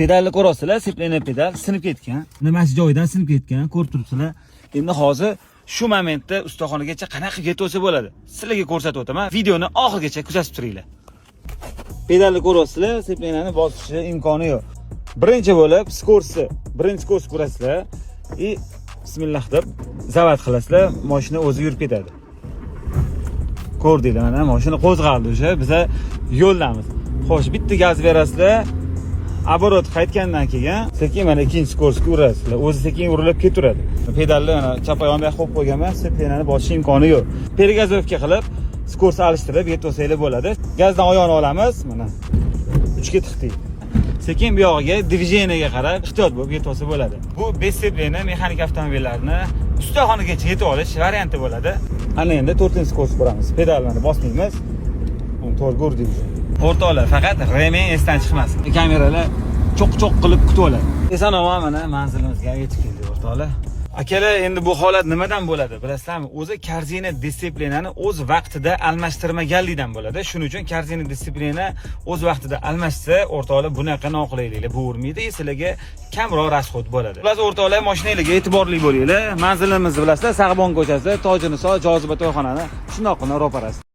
Pedalni ko'rasizlar, seplana pedal sinib ketgan. Nimasi joyidan sinib ketgan, ko'rib turibsizlar. Endi hozir shu momentda ustaxonaga qanaqa ketsa bo'ladi, sizlarga ko'rsatib o'taman. Videoni oxirigacha kuzatib turinglar. Pedalni ko'rasizlar, seplanani bosishi imkoni yo'q. Birinchi bo'lib skorsni, birinchi skors ko'rasizlar. Bismillah deb zavat qilasizlar, mashina o'zi yurib ketadi. Ko'rdinglar, mana mashina qo'zg'aldi o'sha, biz yo'ldamiz. Xo'sh, bitta gaz berasizlar. Оборот qaytgandan keyin sekin mana ikkinchi skorsga urasizlar. O'zi sekin urilib ketaveradi. Pedalni mana chap oyog'imda qo'yib qo'yganman, seplanani bosish imkoni yo'q. Pergazovka qilib, skors alishtirib yetosanglar bo'ladi. Gazdan oyoqni olamiz, mana 3 ga tiqdik. Sekin bu yog'iga dvijeniyaga qarab ehtiyot bo'lib yetolsa bo'ladi. Bu besiplina mexanik avtomobillarni ustaxonagacha yetib olish varianti bo'ladi. Ana endi 4-skors ko'ramiz. Pedallarni bosmaymiz. To'g'ri ko'rdingiz. O'rtoqlar, faqat remen esdan chiqmasin. Kameralar cho'q-cho'q qilib kutib oladi. Eson-omon mana manzilimizga yetib keldik, o'rtoqlar. Akalar, endi bu holat nimadan bo'ladi? Bilasizlarmi? O'zi karzina disiplinani o'z vaqtida almashtirmaganlikdan bo'ladi. Shuning uchun karzina disiplina o'z vaqtida almashsa, o'rtoqlar bunaqa noqulayliklar bo'lmaydi, sizlarga kamroq rasxod bo'ladi. Xullas, o'rtoqlar, mashinangizga e'tiborli bo'linglar. Manzilimizni bilasizlar, Sag'bon ko'chasi, Tojiniso Joziba to'yxonani shundoqqina ro'parasi.